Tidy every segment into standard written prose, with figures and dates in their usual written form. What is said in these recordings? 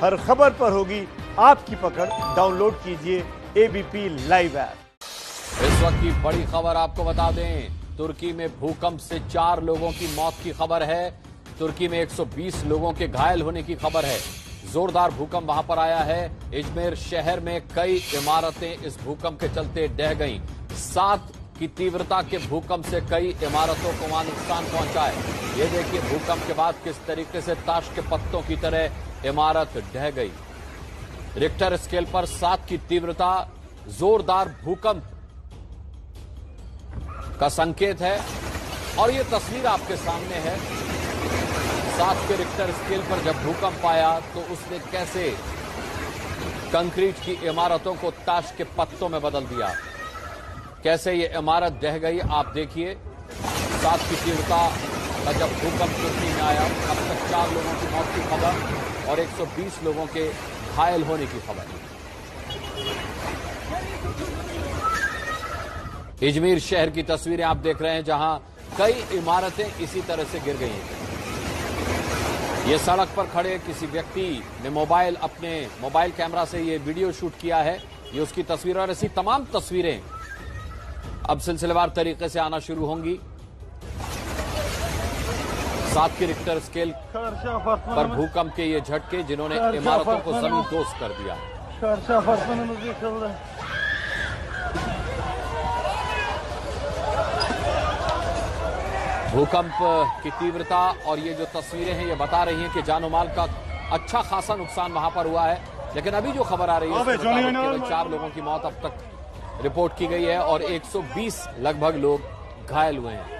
हर खबर पर होगी आपकी पकड़। डाउनलोड कीजिए एबीपी लाइव ऐप। इस वक्त की बड़ी खबर आपको बता दें, तुर्की में भूकंप से 4 लोगों की मौत की खबर है। तुर्की में 120 लोगों के घायल होने की खबर है। जोरदार भूकंप वहां पर आया है। इजमेर शहर में कई इमारतें इस भूकंप के चलते ढह गईं। 7 की तीव्रता के भूकंप से कई इमारतों को वहां नुकसान पहुंचा है। ये देखिए भूकंप के बाद किस तरीके से ताश के पत्तों की तरह इमारत ढह गई। रिक्टर स्केल पर 7 की तीव्रता जोरदार भूकंप का संकेत है और ये तस्वीर आपके सामने है। 7 के रिक्टर स्केल पर जब भूकंप आया तो उसने कैसे कंक्रीट की इमारतों को ताश के पत्तों में बदल दिया, कैसे ये इमारत ढह गई। आप देखिए 7 की तीव्रता का जब भूकंप तुर्की में आया, अब तक 4 लोगों की मौत की खबर और 120 लोगों के घायल होने की खबर। इजमेर शहर की तस्वीरें आप देख रहे हैं, जहां कई इमारतें इसी तरह से गिर गई हैं। ये सड़क पर खड़े किसी व्यक्ति ने अपने मोबाइल कैमरा से ये वीडियो शूट किया है। ये उसकी तस्वीर और ऐसी तमाम तस्वीरें अब सिलसिलेवार तरीके से आना शुरू होंगी। 7 के रिक्टर स्केल पर भूकंप के ये झटके जिन्होंने इमारतों को जमीन दोस्त कर दिया। भूकंप की तीव्रता और ये जो तस्वीरें हैं ये बता रही हैं कि जानो माल का अच्छा खासा नुकसान वहां पर हुआ है। लेकिन अभी जो खबर आ रही है केवल 4 लोगों की मौत अब तक रिपोर्ट की गई है और 120 लगभग लोग घायल हुए हैं।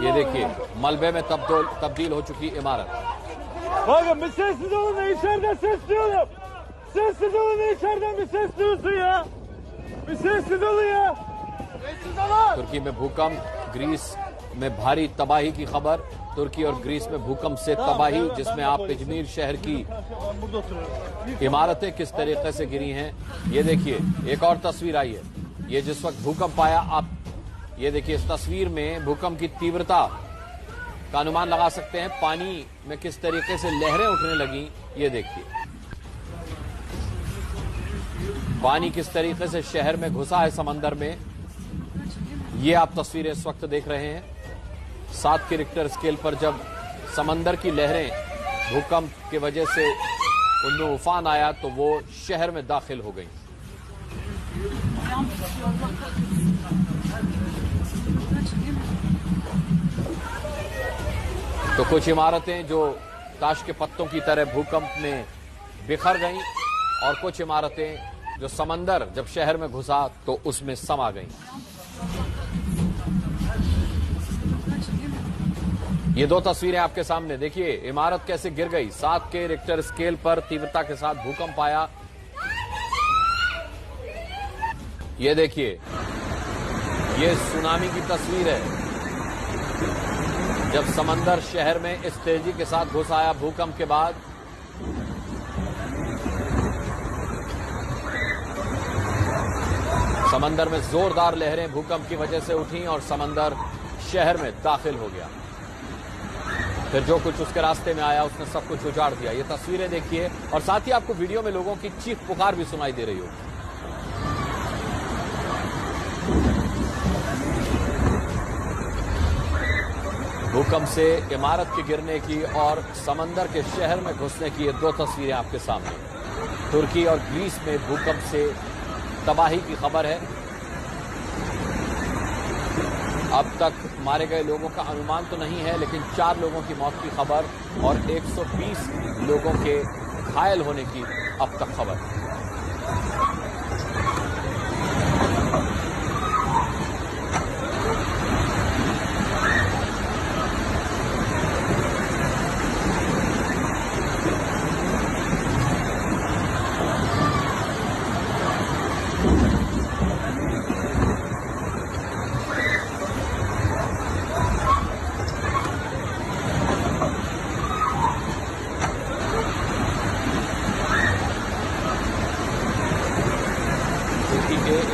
ये देखिए मलबे में तब्दील हो चुकी इमारत। तुर्की में भूकंप, ग्रीस में भारी तबाही की खबर। तुर्की और ग्रीस में भूकंप से तबाही, जिसमें आप इजमेर शहर की इमारतें किस तरीके से गिरी हैं ये देखिए। एक और तस्वीर आई है, ये जिस वक्त भूकंप आया, आप ये देखिए इस तस्वीर में भूकंप की तीव्रता का अनुमान लगा सकते हैं। पानी में किस तरीके से लहरें उठने लगी ये देखिए। पानी किस तरीके से शहर में घुसा है समंदर में, ये आप तस्वीरें इस वक्त देख रहे हैं। 7 के रिक्टर स्केल पर जब समंदर की लहरें भूकंप की वजह से उनमें उफान आया तो वो शहर में दाखिल हो गई। तो कुछ इमारतें जो ताश के पत्तों की तरह भूकंप में बिखर गईं और कुछ इमारतें जो समंदर जब शहर में घुसा तो उसमें समा गईं। ये 2 तस्वीरें आपके सामने देखिए, इमारत कैसे गिर गई। 7 के रिक्टर स्केल पर तीव्रता के साथ भूकंप आया। ये देखिए ये सुनामी की तस्वीर है, जब समंदर शहर में इस तेजी के साथ घुस आया भूकंप के बाद। समंदर में जोरदार लहरें भूकंप की वजह से उठी और समंदर शहर में दाखिल हो गया। फिर जो कुछ उसके रास्ते में आया उसने सब कुछ उजाड़ दिया। ये तस्वीरें देखिए और साथ ही आपको वीडियो में लोगों की चीख पुकार भी सुनाई दे रही हो। भूकंप से इमारत के गिरने की और समंदर के शहर में घुसने की ये 2 तस्वीरें आपके सामने। तुर्की और ग्रीस में भूकंप से तबाही की खबर है। अब तक मारे गए लोगों का अनुमान तो नहीं है, लेकिन 4 लोगों की मौत की खबर और 120 लोगों के घायल होने की अब तक खबर।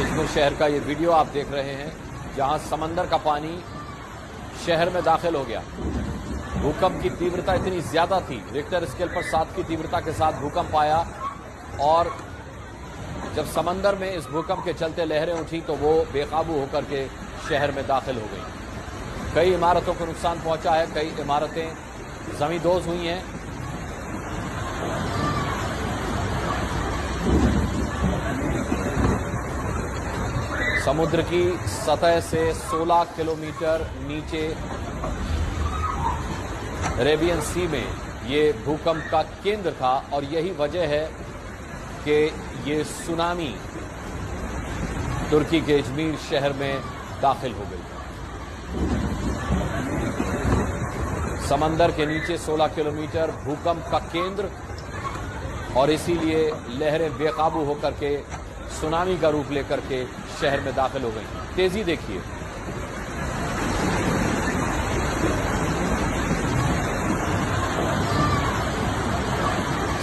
इजमेर शहर का ये वीडियो आप देख रहे हैं, जहां समंदर का पानी शहर में दाखिल हो गया। भूकंप की तीव्रता इतनी ज्यादा थी, रिक्टर स्केल पर 7 की तीव्रता के साथ भूकंप आया और जब समंदर में इस भूकंप के चलते लहरें उठी तो वो बेकाबू होकर के शहर में दाखिल हो गई। कई इमारतों को नुकसान पहुंचा है, कई इमारतें जमींदोज हुई हैं। समुद्र की सतह से 16 किलोमीटर नीचे अरेबियन सी में ये भूकंप का केंद्र था और यही वजह है कि ये सुनामी तुर्की के इजमीर शहर में दाखिल हो गई। समंदर के नीचे 16 किलोमीटर भूकंप का केंद्र और इसीलिए लहरें बेकाबू होकर के सुनामी का रूप लेकर के शहर में दाखिल हो गई। तेजी देखिए,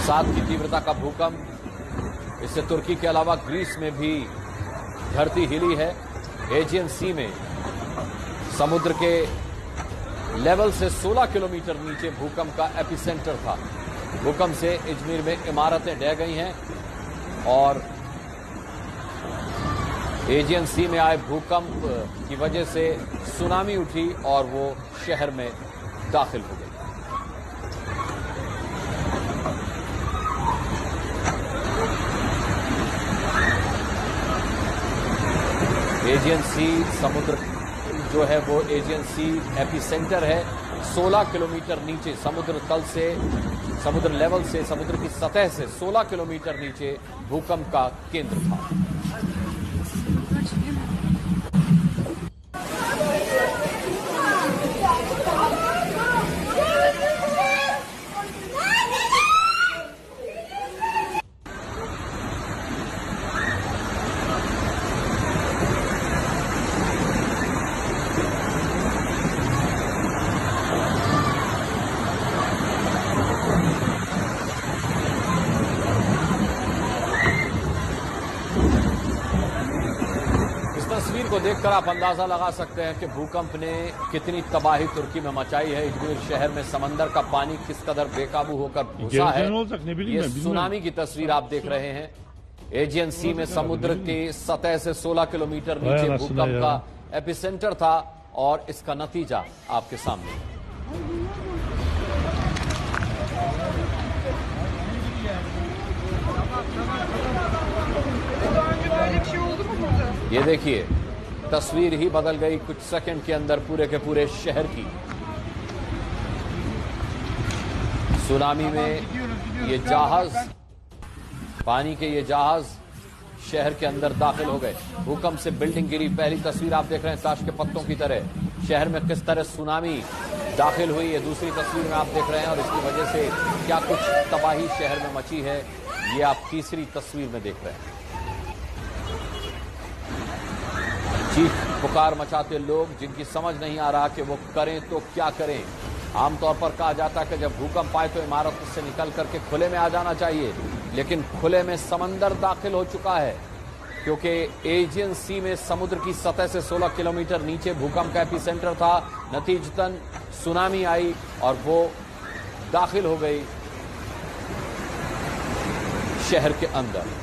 सात की तीव्रता का भूकंप, इससे तुर्की के अलावा ग्रीस में भी धरती हिली है। एजियन सी में समुद्र के लेवल से 16 किलोमीटर नीचे भूकंप का एपिसेंटर था। भूकंप से इजमीर में इमारतें ढह गई हैं और एजियन सी में आए भूकंप की वजह से सुनामी उठी और वो शहर में दाखिल हो गई। एजियन सी समुद्र जो है वो एजियन सी एपिसेंटर है। 16 किलोमीटर नीचे समुद्र तल से, समुद्र लेवल से, समुद्र की सतह से 16 किलोमीटर नीचे भूकंप का केंद्र था। तस्वीर को देखकर आप अंदाजा लगा सकते हैं कि भूकंप ने कितनी तबाही तुर्की में मचाई है। इजमीर शहर में समंदर का पानी किस कदर बेकाबू होकर घुसा है, ये सुनामी की तस्वीर आप देख रहे हैं। एजियन सी में समुद्र की सतह से 16 किलोमीटर नीचे भूकंप का एपिसेंटर था और इसका नतीजा आपके सामने है। ये देखिए, तस्वीर ही बदल गई कुछ सेकंड के अंदर पूरे के पूरे शहर की। सुनामी में ये जहाज, पानी के ये जहाज शहर के अंदर दाखिल हो गए। भूकंप से बिल्डिंग गिरी। पहली तस्वीर आप देख रहे हैं ताश के पत्तों की तरह शहर में किस तरह सुनामी दाखिल हुई। ये दूसरी तस्वीर में आप देख रहे हैं और इसकी वजह से क्या कुछ तबाही शहर में मची है, ये आप तीसरी तस्वीर में देख रहे हैं। चीख पुकार मचाते लोग, जिनकी समझ नहीं आ रहा कि वो करें तो क्या करें। आमतौर पर कहा जाता है कि जब भूकंप आए तो इमारत से निकल करके खुले में आ जाना चाहिए, लेकिन खुले में समंदर दाखिल हो चुका है क्योंकि एजियन सी में समुद्र की सतह से 16 किलोमीटर नीचे भूकंप का एपिसेंटर था। नतीजतन सुनामी आई और वो दाखिल हो गई शहर के अंदर।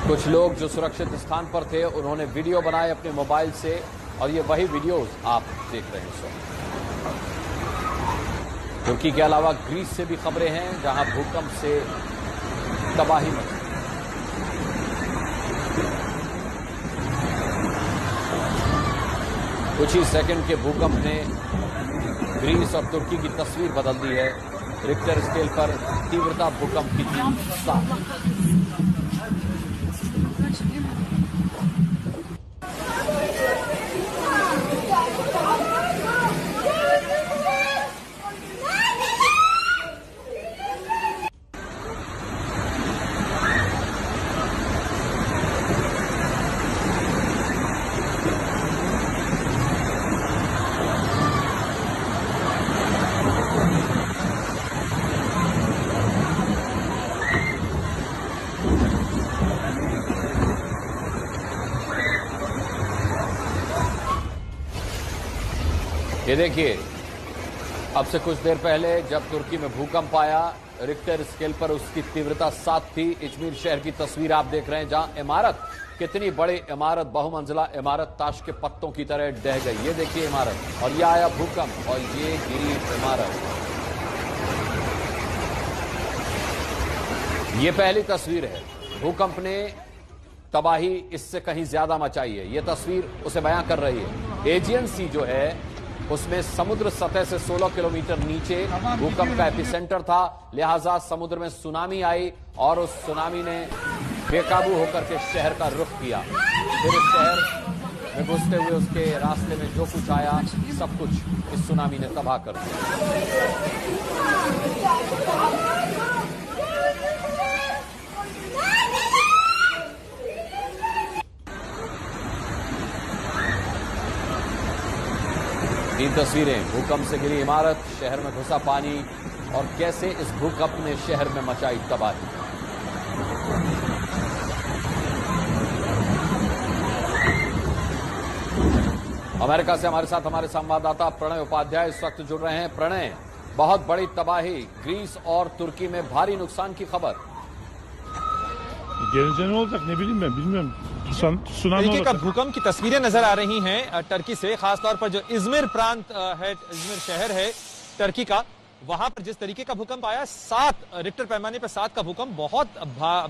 कुछ लोग जो सुरक्षित स्थान पर थे उन्होंने वीडियो बनाए अपने मोबाइल से और ये वही वीडियोस आप देख रहे हैं। तुर्की के अलावा ग्रीस से भी खबरें हैं जहां भूकंप से तबाही मची। कुछ ही सेकंड के भूकंप ने ग्रीस और तुर्की की तस्वीर बदल दी है। रिक्टर स्केल पर तीव्रता भूकंप की थी 7। ये देखिए, अब से कुछ देर पहले जब तुर्की में भूकंप आया, रिक्टर स्केल पर उसकी तीव्रता 7 थी। इजमीर शहर की तस्वीर आप देख रहे हैं, जहां इमारत, कितनी बड़ी इमारत, बहुमंजिला इमारत ताश के पत्तों की तरह ढह गई। ये देखिए इमारत, और ये आया भूकंप और ये गिरी इमारत। ये पहली तस्वीर है। भूकंप ने तबाही इससे कहीं ज्यादा मचाई है। ये तस्वीर उसे बयां कर रही है। एजियन सी जो है उसमें समुद्र सतह से 16 किलोमीटर नीचे भूकंप का एपिसेंटर था, लिहाजा समुद्र में सुनामी आई और उस सुनामी ने बेकाबू होकर के शहर का रुख किया। फिर इस शहर में घुसते हुए उसके रास्ते में जो कुछ आया, सब कुछ इस सुनामी ने तबाह कर दिया। तीन तस्वीरें, भूकंप से गिरी इमारत, शहर में घुसा पानी और कैसे इस भूकंप ने शहर में मचाई तबाही। अमेरिका से हमारे साथ हमारे संवाददाता प्रणय उपाध्याय इस वक्त जुड़ रहे हैं। प्रणय, बहुत बड़ी तबाही, ग्रीस और तुर्की में भारी नुकसान की खबर। तरीके का भूकंप की तस्वीरें नजर आ रही हैं टर्की से, खासतौर पर जो इजमिर प्रांत है, इजमिर शहर है टर्की का, वहां पर जिस तरीके का भूकंप आया, 7 रिक्टर पैमाने पर 7 का भूकंप बहुत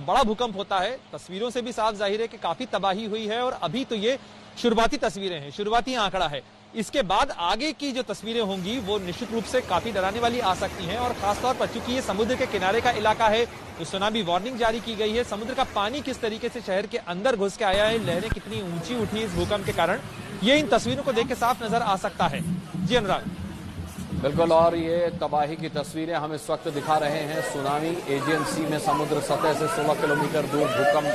बड़ा भूकंप होता है। तस्वीरों से भी साफ जाहिर है कि काफी तबाही हुई है और अभी तो ये शुरुआती तस्वीरें हैं, शुरुआती आंकड़ा है। इसके बाद आगे की जो तस्वीरें होंगी वो निश्चित रूप से काफी डराने वाली आ सकती हैं और खासतौर पर चूंकि ये समुद्र के किनारे का इलाका है तो सुनामी वार्निंग जारी की गई है। समुद्र का पानी किस तरीके से शहर के अंदर घुस के आया है, लहरें कितनी ऊंची उठी इस भूकंप के कारण, ये इन तस्वीरों को देख के साफ नजर आ सकता है। जी अनुराग। बिल्कुल, और ये तबाही की तस्वीरें हम इस वक्त दिखा रहे हैं। सुनामी, एजियन सी में समुद्र सतह से 16 किलोमीटर दूर भूकंप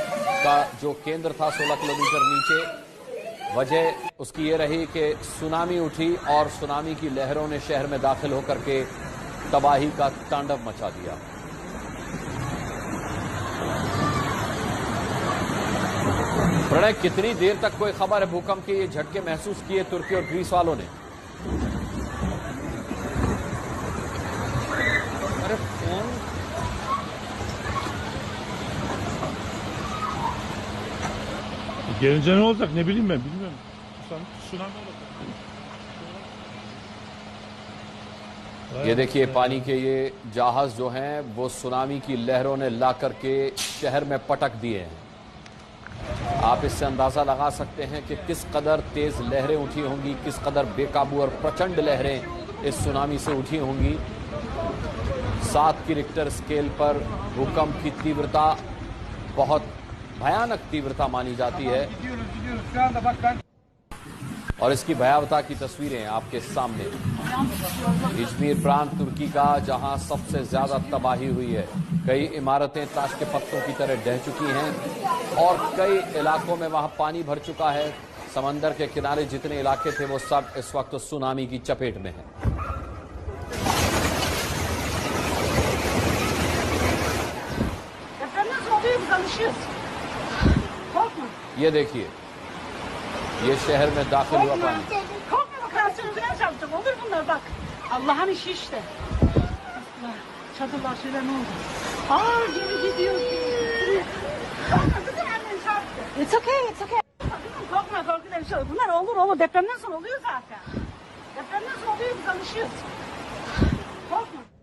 का जो केंद्र था 16 किलोमीटर नीचे। वजह उसकी ये रही कि सुनामी उठी और सुनामी की लहरों ने शहर में दाखिल होकर के तबाही का तांडव मचा दिया। प्रणय, कितनी देर तक कोई खबर है भूकंप के ये झटके महसूस किए तुर्की और ग्रीस वालों ने? अरे phone Gelince ne olacak ne bileyim ben bilmiyorum. Tsunami ये देखिए पानी के ये जहाज जो हैं वो सुनामी की लहरों ने ला करके शहर में पटक दिए हैं। आप इससे अंदाजा लगा सकते हैं कि किस कदर तेज लहरें उठी होंगी, किस कदर बेकाबू और प्रचंड लहरें इस सुनामी से उठी होंगी। 7 की रिक्टर स्केल पर भूकंप की तीव्रता बहुत भयानक तीव्रता मानी जाती है और इसकी भयावता की तस्वीरें आपके सामने। इजमीर प्रांत तुर्की का, जहां सबसे ज्यादा तबाही हुई है। कई इमारतें ताश के पत्तों की तरह ढह चुकी हैं और कई इलाकों में वहां पानी भर चुका है। समंदर के किनारे जितने इलाके थे वो सब इस वक्त सुनामी की चपेट में हैं। ये देखिए, ये शहर में दाखिल हुआ पानी। Allah'ın işi işte. Çadırlar şeyler ne oldu? Aa geri gidiyor. It's okay, it's okay. Korkma korkudan bir şey olur. Bunlar olur. Depremden sonra oluyor zaten. Depremden sonra oluyor, biz alışıyoruz. Korkma.